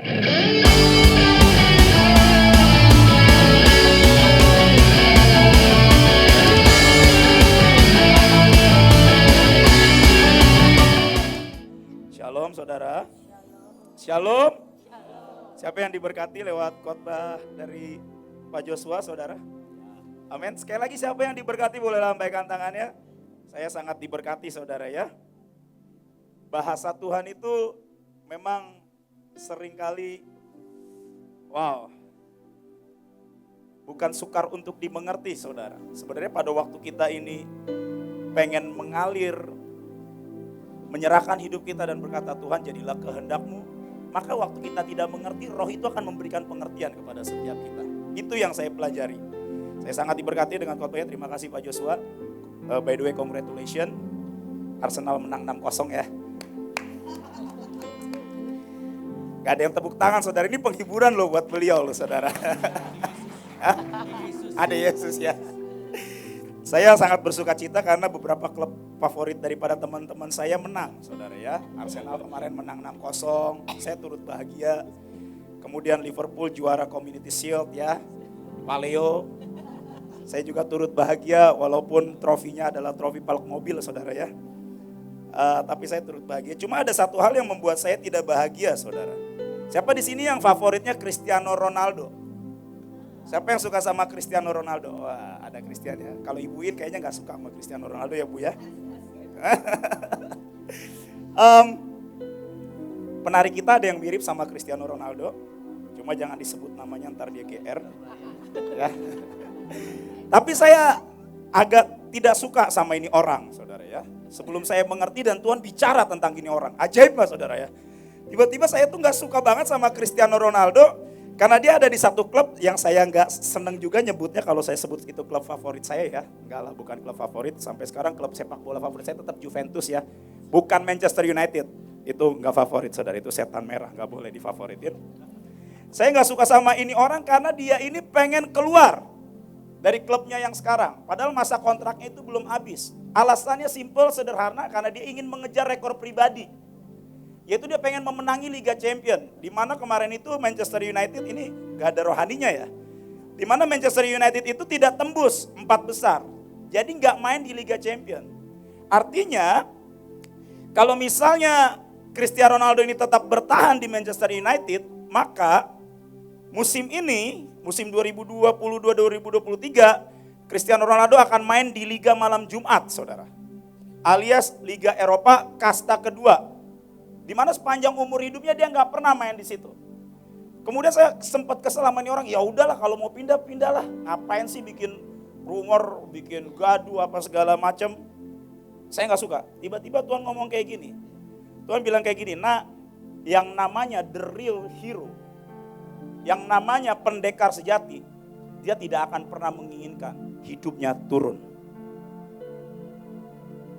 Shalom saudara. Shalom. Siapa yang diberkati lewat khotbah dari Pak Joshua saudara? Amin. Sekali lagi siapa yang diberkati boleh lambaikan tangannya. Saya sangat diberkati saudara ya. Bahasa Tuhan itu memang seringkali bukan sukar untuk dimengerti saudara. Sebenarnya pada waktu kita ini pengen mengalir, menyerahkan hidup kita dan berkata Tuhan jadilah kehendak-Mu, maka waktu kita tidak mengerti, Roh itu akan memberikan pengertian kepada setiap kita. Itu yang saya pelajari. Saya sangat diberkati dengan khotbahnya. Terima kasih Pak Joshua. By the way, congratulations. Arsenal menang 6-0 ya. Gak ada yang tepuk tangan saudara, ini penghiburan loh buat beliau loh saudara. Ada Yesus ya. Saya sangat bersuka cita karena beberapa klub favorit daripada teman-teman saya menang, saudara ya. Arsenal kemarin menang 6-0, saya turut bahagia. Kemudian Liverpool juara Community Shield ya. Paleo, saya juga turut bahagia walaupun trofinya adalah trofi balap mobil, saudara ya. Tapi saya turut bahagia. Cuma ada satu hal yang membuat saya tidak bahagia, saudara. Siapa di sini yang favoritnya Cristiano Ronaldo? Siapa yang suka sama Cristiano Ronaldo? Wah, ada Christian ya. Kalau Ibuin kayaknya nggak suka sama Cristiano Ronaldo ya Bu ya. Penari kita ada yang mirip sama Cristiano Ronaldo. Cuma jangan disebut namanya, ntar dia GR. Ya. Tapi saya agak tidak suka sama ini orang, saudara ya. Sebelum saya mengerti dan Tuhan bicara tentang ini orang. Ajaib lah saudara ya. Tiba-tiba saya tuh nggak suka banget sama Cristiano Ronaldo. Karena dia ada di satu klub yang saya nggak seneng juga nyebutnya kalau saya sebut itu klub favorit saya ya. Enggak lah, bukan klub favorit. Sampai sekarang klub sepak bola favorit saya tetap Juventus ya. Bukan Manchester United. Itu nggak favorit saudara, itu setan merah, nggak boleh difavoritin. Saya nggak suka sama ini orang karena dia ini pengen keluar dari klubnya yang sekarang. Padahal masa kontraknya itu belum habis. Alasannya simple, sederhana, karena dia ingin mengejar rekor pribadi. Yaitu dia pengen memenangi Liga Champion. Di mana kemarin itu Manchester United ini gak ada rohaninya ya. Di mana Manchester United itu tidak tembus 4 besar. Jadi gak main di Liga Champion. Artinya kalau misalnya Cristiano Ronaldo ini tetap bertahan di Manchester United, maka musim ini, musim 2022-2023, Cristiano Ronaldo akan main di Liga Malam Jumat, saudara. Alias Liga Eropa kasta kedua. Di mana sepanjang umur hidupnya dia nggak pernah main di situ. Kemudian saya sempat kesel sama ini orang, ya udahlah kalau mau pindah pindahlah. Ngapain sih bikin rumor, bikin gaduh apa segala macam. Saya nggak suka. Tiba-tiba Tuhan ngomong kayak gini. Tuhan bilang kayak gini, nah yang namanya the real hero, yang namanya pendekar sejati, dia tidak akan pernah menginginkan hidupnya turun.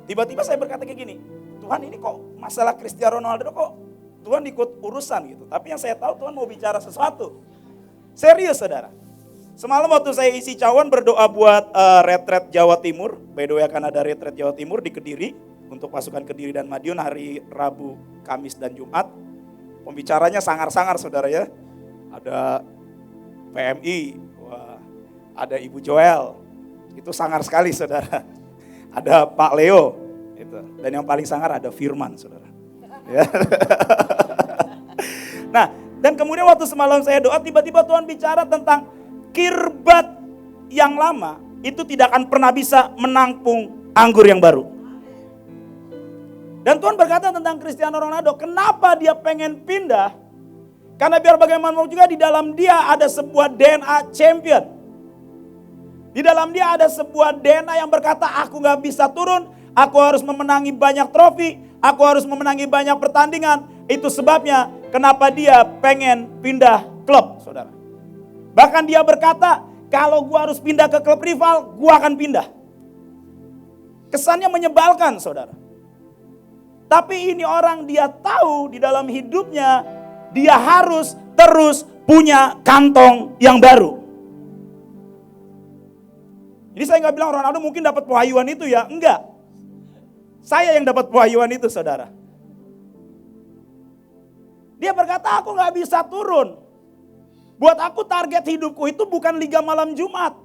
Tiba-tiba saya berkata kayak gini, Tuhan ini kok masalah Cristiano Ronaldo kok Tuhan ikut urusan gitu. Tapi yang saya tahu Tuhan mau bicara sesuatu. Serius saudara. Semalam waktu saya isi cawan berdoa buat retret Jawa Timur. By the way akan ada retret Jawa Timur di Kediri. Untuk pasukan Kediri dan Madiun hari Rabu, Kamis dan Jumat. Pembicaranya sangar-sangar saudara ya. Ada PMI, ada Ibu Joel. Itu sangar sekali saudara. Ada Pak Leo. Itu. Dan yang paling sangar ada Firman, saudara. Ya. Nah, dan kemudian waktu semalam saya doa, tiba-tiba Tuhan bicara tentang kirbat yang lama itu tidak akan pernah bisa menampung anggur yang baru. Dan Tuhan berkata tentang Cristiano Ronaldo, kenapa dia pengen pindah? Karena biar bagaimanapun juga di dalam dia ada sebuah DNA champion. Di dalam dia ada sebuah DNA yang berkata, aku gak bisa turun, aku harus memenangi banyak trofi, aku harus memenangi banyak pertandingan. Itu sebabnya kenapa dia pengen pindah klub, saudara. Bahkan dia berkata, kalau gua harus pindah ke klub rival, gua akan pindah. Kesannya menyebalkan, saudara. Tapi ini orang dia tahu di dalam hidupnya, dia harus terus punya kantong yang baru. Jadi saya nggak bilang Ronaldo mungkin dapat pewahyuan itu ya, enggak. Saya yang dapat pewahyuan itu saudara. Dia berkata, aku gak bisa turun. Buat aku target hidupku itu bukan Liga Malam Jumat.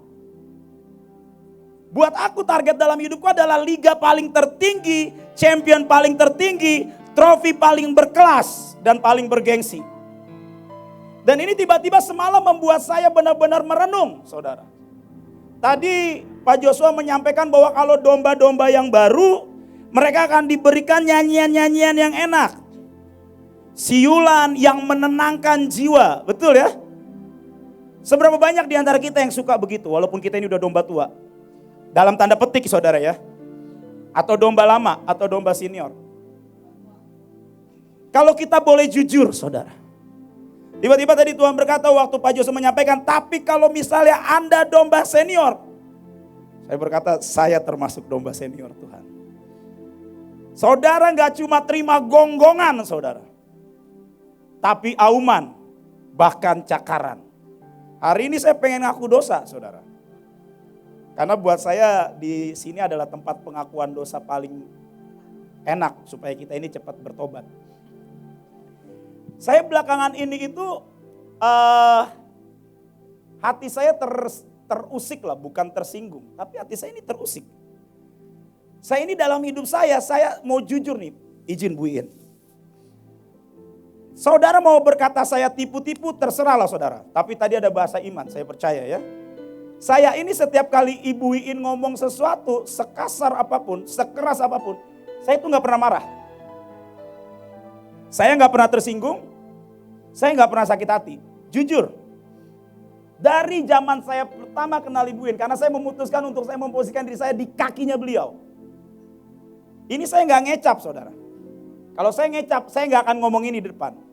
Buat aku target dalam hidupku adalah liga paling tertinggi, champion paling tertinggi, trofi paling berkelas dan paling bergengsi. Dan ini tiba-tiba semalam membuat saya benar-benar merenung, saudara. Tadi Pak Joshua menyampaikan bahwa kalau domba-domba yang baru, mereka akan diberikan nyanyian-nyanyian yang enak. Siulan yang menenangkan jiwa, betul ya? Seberapa banyak di antara kita yang suka begitu, walaupun kita ini udah domba tua. Dalam tanda petik saudara ya. Atau domba lama, atau domba senior. Kalau kita boleh jujur saudara. Tiba-tiba tadi Tuhan berkata waktu Pak Joshua menyampaikan, tapi kalau misalnya Anda domba senior. Saya berkata, saya termasuk domba senior Tuhan. Saudara gak cuma terima gonggongan saudara. Tapi auman, bahkan cakaran. Hari ini saya pengen ngaku dosa saudara. Karena buat saya di sini adalah tempat pengakuan dosa paling enak supaya kita ini cepat bertobat. Saya belakangan ini itu hati saya terusik lah, bukan tersinggung. Tapi hati saya ini terusik. Saya ini dalam hidup saya mau jujur nih, izin Bu Iin. Saudara mau berkata saya tipu-tipu, terserahlah saudara. Tapi tadi ada bahasa iman, saya percaya ya. Saya ini setiap kali Ibu Iin ngomong sesuatu, sekasar apapun, sekeras apapun, saya itu gak pernah marah. Saya gak pernah tersinggung, saya gak pernah sakit hati. Jujur, dari zaman saya pertama kenal Ibu Iin, karena saya memutuskan untuk saya memposisikan diri saya di kakinya beliau. Ini saya gak ngecap saudara. Kalau saya ngecap, saya gak akan ngomong ini di depan.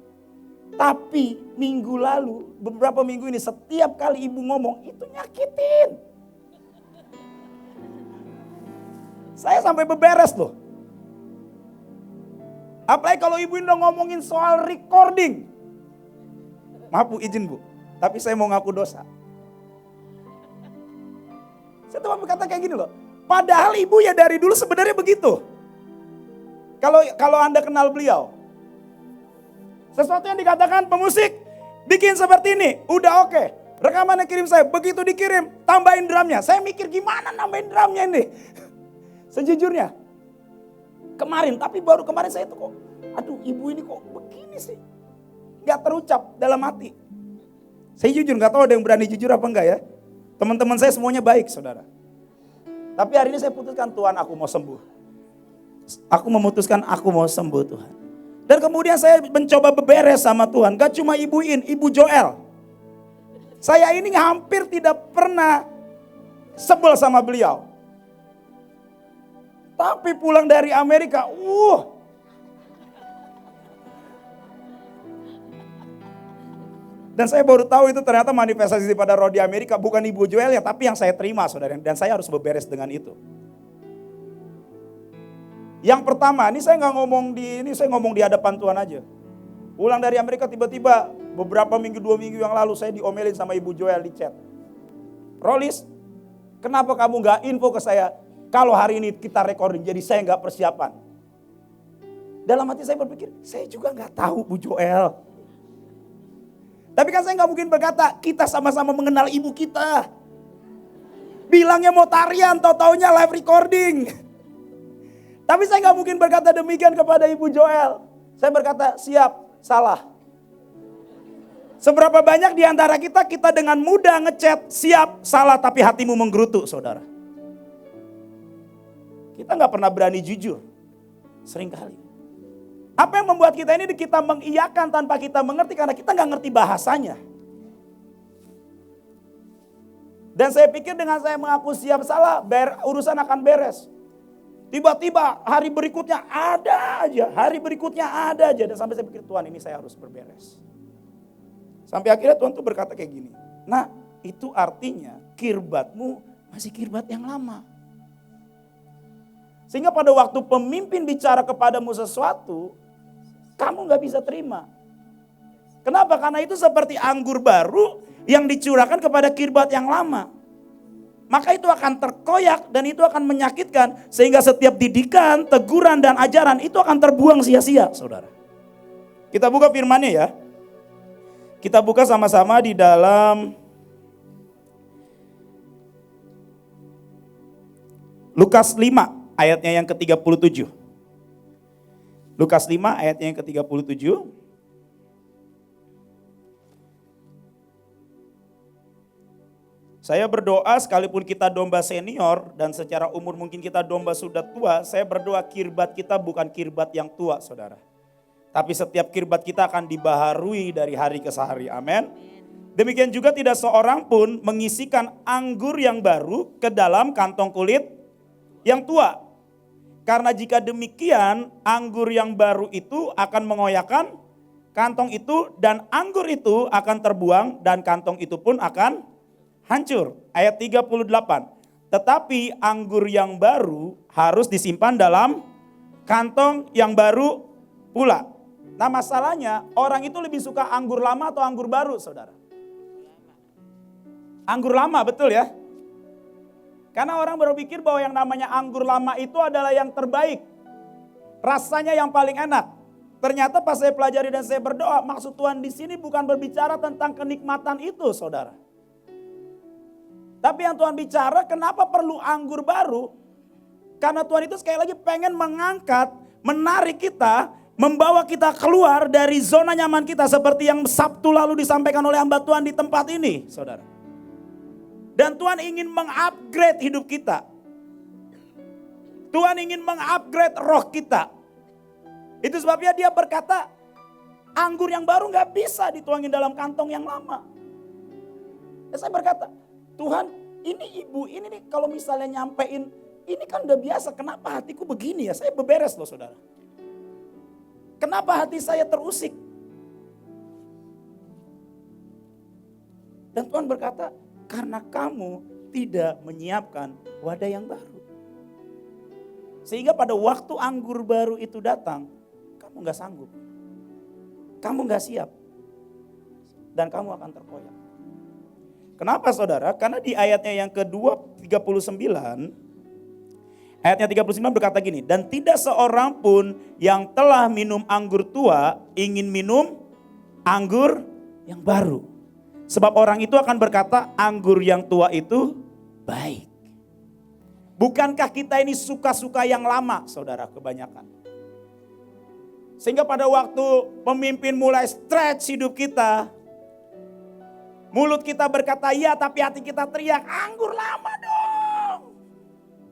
Tapi minggu lalu, beberapa minggu ini setiap kali ibu ngomong itu nyakitin. Saya sampai beberes loh. Apalagi kalau ibu udah ngomongin soal recording. Maaf Bu, izin Bu. Tapi saya mau ngaku dosa. Saya cuma berkata kayak gini loh. Padahal ibu ya dari dulu sebenarnya begitu. Kalau Anda kenal beliau. Sesuatu yang dikatakan pemusik, bikin seperti ini, udah oke. Rekamannya kirim saya, begitu dikirim, tambahin drumnya. Saya mikir gimana nambahin drumnya ini. Sejujurnya, tapi baru kemarin saya tuh kok, aduh ibu ini kok begini sih. Gak terucap dalam hati. Saya jujur, gak tahu ada yang berani jujur apa enggak ya. Teman-teman saya semuanya baik saudara. Tapi hari ini saya putuskan, Tuhan aku mau sembuh. Aku memutuskan aku mau sembuh Tuhan. Dan kemudian saya mencoba beberes sama Tuhan. Gak cuma Ibu Iin, Ibu Joel. Saya ini hampir tidak pernah sebel sama beliau. Tapi pulang dari Amerika, dan saya baru tahu itu ternyata manifestasi pada roh di Amerika. Bukan Ibu Joel ya, tapi yang saya terima saudara. Dan saya harus beberes dengan itu. Yang pertama, ini saya nggak ngomong saya ngomong di hadapan Tuhan aja. Pulang dari Amerika tiba-tiba beberapa minggu, 2 minggu yang lalu saya diomelin sama Ibu Joel di chat. Rolis, kenapa kamu nggak info ke saya kalau hari ini kita recording, jadi saya nggak persiapan. Dalam hati saya berpikir, saya juga nggak tahu Bu Joel. Tapi kan saya nggak mungkin berkata, kita sama-sama mengenal ibu kita. Bilangnya mau tarian, tau-taunya live recording. Tapi saya gak mungkin berkata demikian kepada Ibu Joel. Saya berkata, siap, salah. Seberapa banyak di antara kita dengan mudah ngechat, siap, salah, tapi hatimu menggerutu, saudara. Kita gak pernah berani jujur. Seringkali. Apa yang membuat kita ini kita mengiyakan tanpa kita mengerti, karena kita gak ngerti bahasanya. Dan saya pikir dengan saya mengaku siap, salah, urusan akan beres. Tiba-tiba hari berikutnya ada aja. Dan sampai saya pikir Tuhan ini saya harus berberes. Sampai akhirnya Tuhan tuh berkata kayak gini. Nah itu artinya kirbatmu masih kirbat yang lama. Sehingga pada waktu pemimpin bicara kepadamu sesuatu, kamu gak bisa terima. Kenapa? Karena itu seperti anggur baru yang dicurahkan kepada kirbat yang lama. Maka itu akan terkoyak dan itu akan menyakitkan. Sehingga setiap didikan, teguran dan ajaran itu akan terbuang sia-sia saudara. Kita buka firman-Nya ya. Kita buka sama-sama di dalam Lukas 5 ayatnya yang ke-37. Lukas 5 ayatnya yang ke-37. Saya berdoa sekalipun kita domba senior dan secara umur mungkin kita domba sudah tua, saya berdoa kirbat kita bukan kirbat yang tua, saudara. Tapi setiap kirbat kita akan dibaharui dari hari ke hari. Amin. Demikian juga tidak seorang pun mengisikan anggur yang baru ke dalam kantong kulit yang tua. Karena jika demikian, anggur yang baru itu akan mengoyakkan kantong itu dan anggur itu akan terbuang dan kantong itu pun akan hancur. Ayat 38. Tetapi anggur yang baru harus disimpan dalam kantong yang baru pula. Nah masalahnya orang itu lebih suka anggur lama atau anggur baru, saudara? Anggur lama, betul ya? Karena orang berpikir bahwa yang namanya anggur lama itu adalah yang terbaik. Rasanya yang paling enak. Ternyata pas saya pelajari dan saya berdoa, maksud Tuhan di sini bukan berbicara tentang kenikmatan itu, saudara. Tapi yang Tuhan bicara, kenapa perlu anggur baru? Karena Tuhan itu sekali lagi pengen mengangkat, menarik kita, membawa kita keluar dari zona nyaman kita seperti yang Sabtu lalu disampaikan oleh hamba Tuhan di tempat ini, saudara. Dan Tuhan ingin mengupgrade hidup kita. Tuhan ingin mengupgrade roh kita. Itu sebabnya dia berkata, anggur yang baru gak bisa dituangin dalam kantong yang lama. Saya berkata, Tuhan ini ibu ini nih kalau misalnya nyampein, ini kan udah biasa, kenapa hatiku begini ya? Saya beberes loh saudara. Kenapa hati saya terusik? Dan Tuhan berkata, karena kamu tidak menyiapkan wadah yang baru. Sehingga pada waktu anggur baru itu datang, kamu gak sanggup. Kamu gak siap. Dan kamu akan terkoyak. Kenapa saudara? Karena di ayatnya yang kedua 39, ayatnya 39 berkata gini, dan tidak seorang pun yang telah minum anggur tua ingin minum anggur yang baru. Sebab orang itu akan berkata anggur yang tua itu baik. Bukankah kita ini suka-suka yang lama, saudara, kebanyakan. Sehingga pada waktu pemimpin mulai stretch hidup kita, mulut kita berkata iya tapi hati kita teriak anggur lama dong.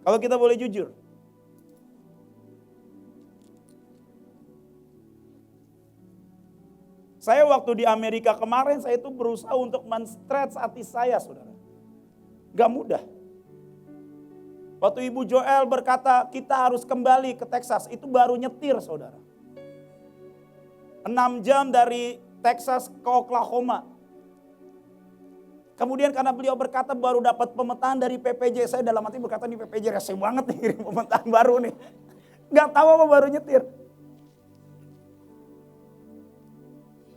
Kalau kita boleh jujur. Saya waktu di Amerika kemarin saya itu berusaha untuk men-stretch hati saya saudara. Gak mudah. Waktu Ibu Joel berkata kita harus kembali ke Texas, itu baru nyetir saudara. 6 jam dari Texas ke Oklahoma. Kemudian karena beliau berkata baru dapat pemetaan dari PPJ, saya dalam hati berkata nih PPJ rese banget nih kirim pemetaan baru nih. Gak tahu apa baru nyetir.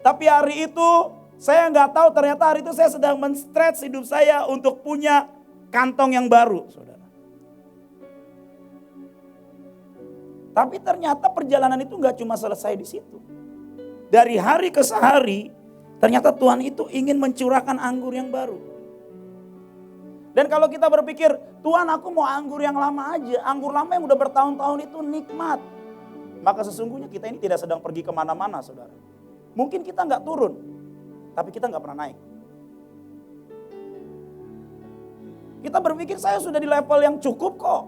Tapi hari itu saya gak tahu ternyata hari itu saya sedang men-stretch hidup saya untuk punya kantong yang baru saudara. Tapi ternyata perjalanan itu gak cuma selesai di situ. Dari hari ke hari ternyata Tuhan itu ingin mencurahkan anggur yang baru. Dan kalau kita berpikir, Tuhan aku mau anggur yang lama aja. Anggur lama yang udah bertahun-tahun itu nikmat. Maka sesungguhnya kita ini tidak sedang pergi kemana-mana saudara. Mungkin kita gak turun, tapi kita gak pernah naik. Kita berpikir saya sudah di level yang cukup kok.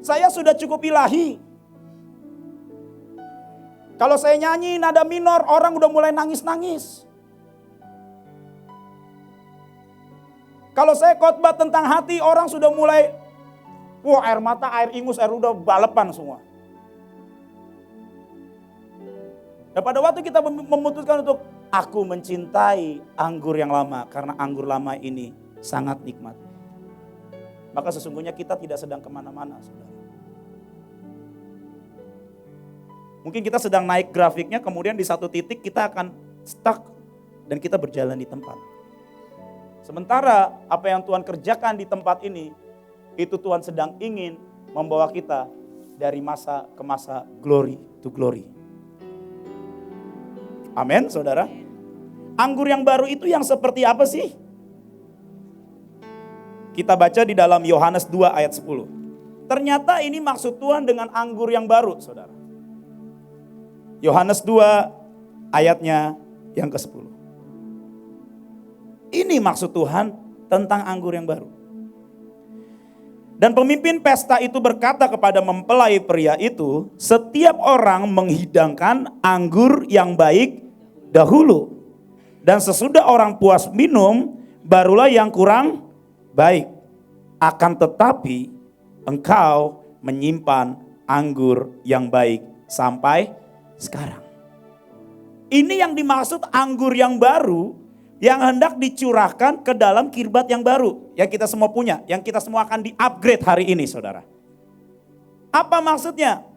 Saya sudah cukup ilahi. Kalau saya nyanyi nada minor, orang udah mulai nangis-nangis. Kalau saya khotbah tentang hati, orang sudah mulai, wah air mata, air ingus, air udah balapan semua. Dan pada waktu kita memutuskan untuk, aku mencintai anggur yang lama, karena anggur lama ini sangat nikmat. Maka sesungguhnya kita tidak sedang kemana-mana, saudara. Mungkin kita sedang naik grafiknya, kemudian di satu titik kita akan stuck dan kita berjalan di tempat. Sementara apa yang Tuhan kerjakan di tempat ini, itu Tuhan sedang ingin membawa kita dari masa ke masa, glory to glory. Amin, saudara. Anggur yang baru itu yang seperti apa sih? Kita baca di dalam Yohanes 2 ayat 10. Ternyata ini maksud Tuhan dengan anggur yang baru, saudara. Yohanes 2 ayatnya yang ke-10. Ini maksud Tuhan tentang anggur yang baru. Dan pemimpin pesta itu berkata kepada mempelai pria itu, setiap orang menghidangkan anggur yang baik dahulu. Dan sesudah orang puas minum, barulah yang kurang baik. Akan tetapi engkau menyimpan anggur yang baik sampai sekarang. Ini yang dimaksud anggur yang baru, yang hendak dicurahkan ke dalam kirbat yang baru. Yang kita semua punya, yang kita semua akan di-upgrade hari ini, saudara. Apa maksudnya?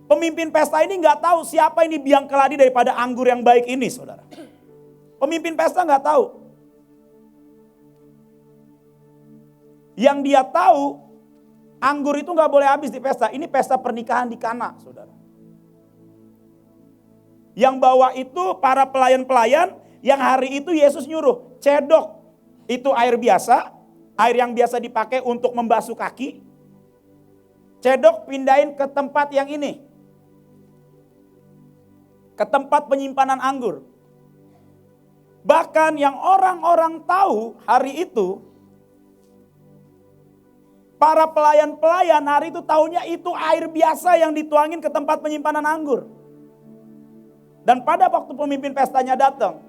Pemimpin pesta ini gak tahu siapa ini biang keladi daripada anggur yang baik ini, saudara. Pemimpin pesta gak tahu. Yang dia tahu, anggur itu gak boleh habis di pesta. Ini pesta pernikahan di Kana, saudara. Yang bawa itu para pelayan-pelayan, yang hari itu Yesus nyuruh, cedok itu air biasa, air yang biasa dipakai untuk membasuh kaki. Cedok pindahin ke tempat yang ini. Ke tempat penyimpanan anggur. Bahkan yang orang-orang tahu hari itu, para pelayan-pelayan hari itu tahunya itu air biasa yang dituangin ke tempat penyimpanan anggur. Dan pada waktu pemimpin pestanya datang,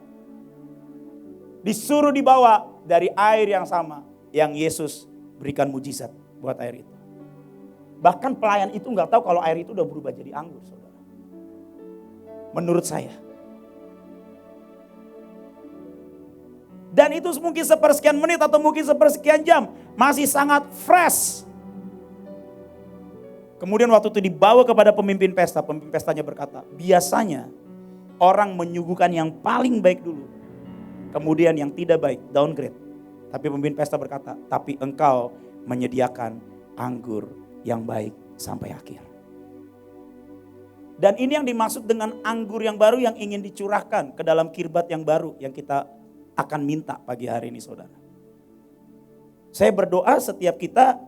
disuruh dibawa dari air yang sama yang Yesus berikan mujizat buat air itu. Bahkan pelayan itu nggak tahu kalau air itu udah berubah jadi anggur, saudara. Menurut saya. Dan itu mungkin sepersekian menit atau mungkin sepersekian jam, masih sangat fresh. Kemudian waktu itu dibawa kepada pemimpin pestanya berkata, biasanya orang menyuguhkan yang paling baik dulu. Kemudian yang tidak baik, downgrade. Tapi pemimpin pesta berkata, tapi engkau menyediakan anggur yang baik sampai akhir. Dan ini yang dimaksud dengan anggur yang baru yang ingin dicurahkan ke dalam kirbat yang baru yang kita akan minta pagi hari ini, saudara. Saya berdoa setiap kita,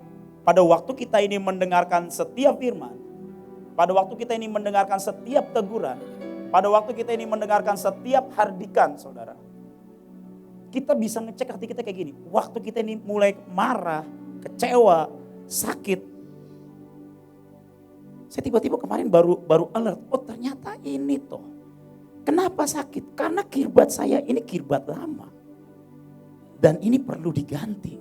pada waktu kita ini mendengarkan setiap firman, pada waktu kita ini mendengarkan setiap teguran, pada waktu kita ini mendengarkan setiap hardikan, saudara. Kita bisa ngecek hati kita kayak gini. Waktu kita ini mulai marah, kecewa, sakit. Saya tiba-tiba kemarin baru alert. Oh ternyata ini toh. Kenapa sakit? Karena kirbat saya ini kirbat lama. Dan ini perlu diganti.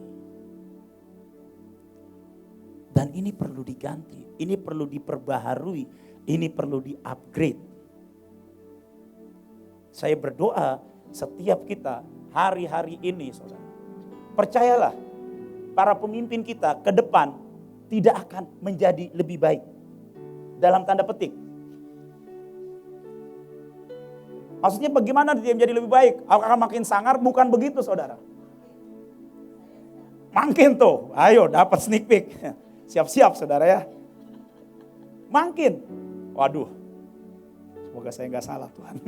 Dan ini perlu diganti. Ini perlu diperbaharui. Ini perlu di-upgrade. Saya berdoa setiap kita hari-hari ini, saudara. Percayalah, para pemimpin kita ke depan tidak akan menjadi lebih baik. Dalam tanda petik. Maksudnya bagaimana dia menjadi lebih baik? Apakah makin sangar? Bukan begitu, saudara. Makin tuh, ayo dapat sneak peek. Siap-siap, saudara ya. Makin. Waduh, semoga saya nggak salah Tuhan.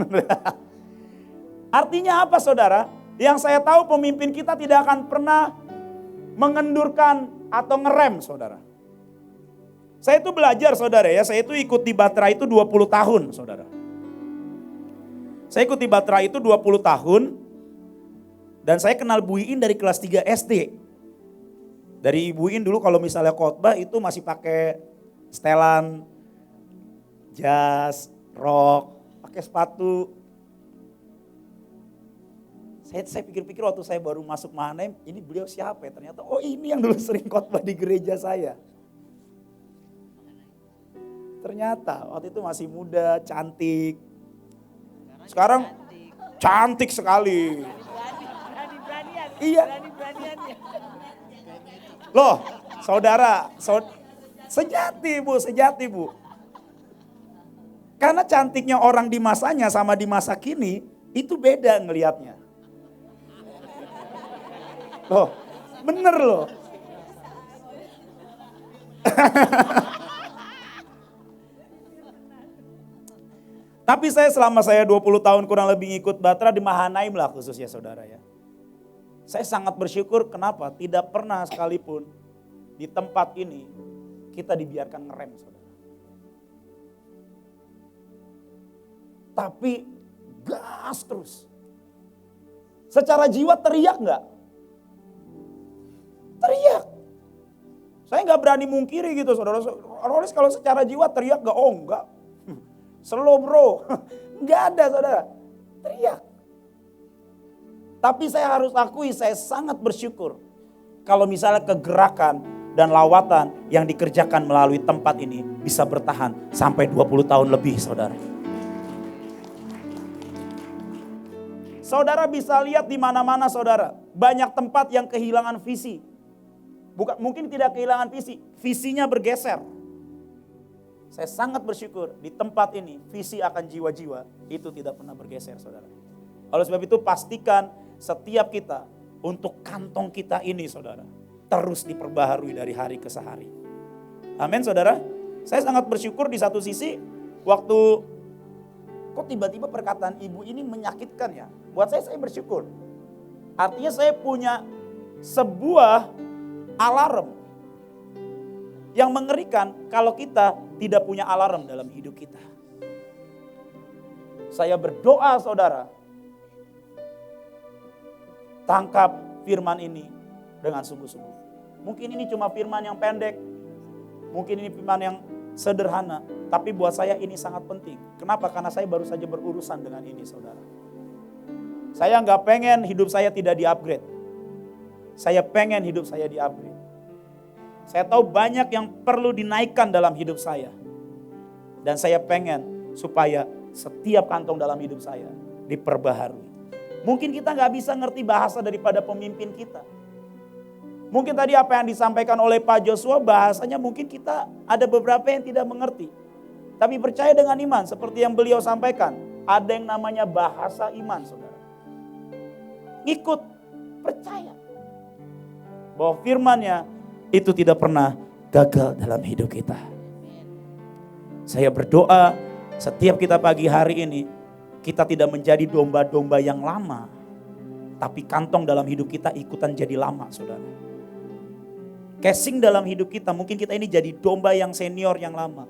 Artinya apa, saudara? Yang saya tahu pemimpin kita tidak akan pernah mengendurkan atau ngerem, saudara. Saya itu belajar, saudara ya. Saya itu ikut di Batra itu 20 tahun, saudara. Saya ikut di Batra itu 20 tahun. Dan saya kenal Bu Iin dari kelas 3 SD. Dari Bu Iin dulu kalau misalnya khotbah itu masih pakai setelan, jas, rok, pakai sepatu. Saya pikir-pikir waktu saya baru masuk Mahanaim, ini beliau siapa ya? Ternyata, oh ini yang dulu sering khotbah di gereja saya. Ternyata waktu itu masih muda, cantik. Sekarang cantik sekali. Iya. Loh, saudara, sejati bu. Karena cantiknya orang di masanya sama di masa kini, itu beda ngelihatnya. Loh, bener loh. Tapi selama saya 20 tahun kurang lebih ikut Batra di Mahanaim lah khususnya saudara ya. Saya sangat bersyukur kenapa tidak pernah sekalipun di tempat ini kita dibiarkan ngerem saudara. Tapi gas terus. Secara jiwa teriak enggak? Teriak. Saya enggak berani mungkiri gitu saudara. Roris kalau secara jiwa teriak enggak? Oh enggak. Slow bro. Enggak ada saudara. Teriak. Tapi saya harus akui saya sangat bersyukur. Kalau misalnya kegerakan dan lawatan yang dikerjakan melalui tempat ini bisa bertahan sampai 20 tahun lebih saudara. Saudara bisa lihat di mana-mana saudara. Banyak tempat yang kehilangan visi. Mungkin tidak kehilangan visi. Visinya bergeser. Saya sangat bersyukur di tempat ini visi akan jiwa-jiwa itu tidak pernah bergeser saudara. Oleh sebab itu pastikan setiap kita untuk kantong kita ini saudara terus diperbaharui dari hari ke hari. Amin saudara. Saya sangat bersyukur di satu sisi waktu kok tiba-tiba perkataan ibu ini menyakitkan ya. Buat saya bersyukur. Artinya saya punya sebuah alarm yang mengerikan kalau kita tidak punya alarm dalam hidup kita. Saya berdoa saudara, tangkap firman ini dengan sungguh-sungguh. Mungkin ini cuma firman yang pendek, mungkin ini firman yang sederhana, tapi buat saya ini sangat penting. Kenapa? Karena saya baru saja berurusan dengan ini saudara. Saya nggak pengen hidup saya tidak di-upgrade. Saya pengen hidup saya di-upgrade. Saya tahu banyak yang perlu dinaikkan dalam hidup saya. Dan saya pengen supaya setiap kantong dalam hidup saya diperbaharui. Mungkin kita gak bisa ngerti bahasa daripada pemimpin kita. Mungkin tadi apa yang disampaikan oleh Pak Joshua bahasanya mungkin kita ada beberapa yang tidak mengerti. Tapi percaya dengan iman seperti yang beliau sampaikan. Ada yang namanya bahasa iman saudara. Ikut, percaya. Bahwa firman-Nya itu tidak pernah gagal dalam hidup kita. Saya berdoa setiap kita pagi hari ini kita tidak menjadi domba-domba yang lama. Tapi kantong dalam hidup kita ikutan jadi lama saudara. Casing dalam hidup kita mungkin kita ini jadi domba yang senior yang lama.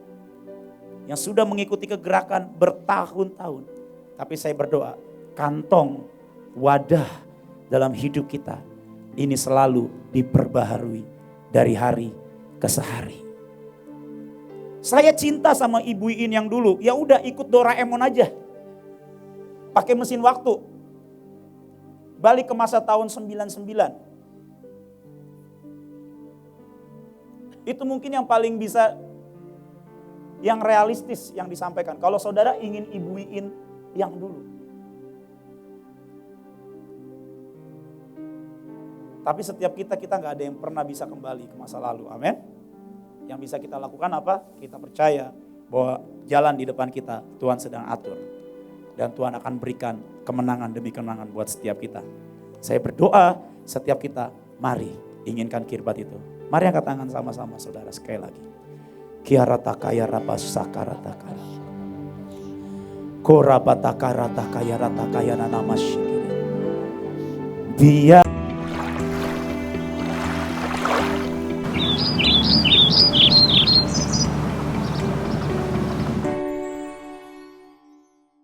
Yang sudah mengikuti kegerakan bertahun-tahun. Tapi saya berdoa kantong wadah dalam hidup kita ini selalu diperbaharui dari hari ke hari. Saya cinta sama Ibu Iin yang dulu, ya udah ikut Doraemon aja. Pakai mesin waktu. Balik ke masa tahun 99. Itu mungkin yang paling bisa, yang realistis yang disampaikan. Kalau saudara ingin Ibu Iin yang dulu. Tapi setiap kita gak ada yang pernah bisa kembali ke masa lalu. Amin. Yang bisa kita lakukan apa? Kita percaya bahwa jalan di depan kita Tuhan sedang atur. Dan Tuhan akan berikan kemenangan demi kemenangan buat setiap kita. Saya berdoa setiap kita mari inginkan kirbat itu. Mari angkat tangan sama-sama saudara sekali lagi. Kiaratakaya rabasakarata. Korabatakaratakaya ratakaya nanamasyikiri. Biar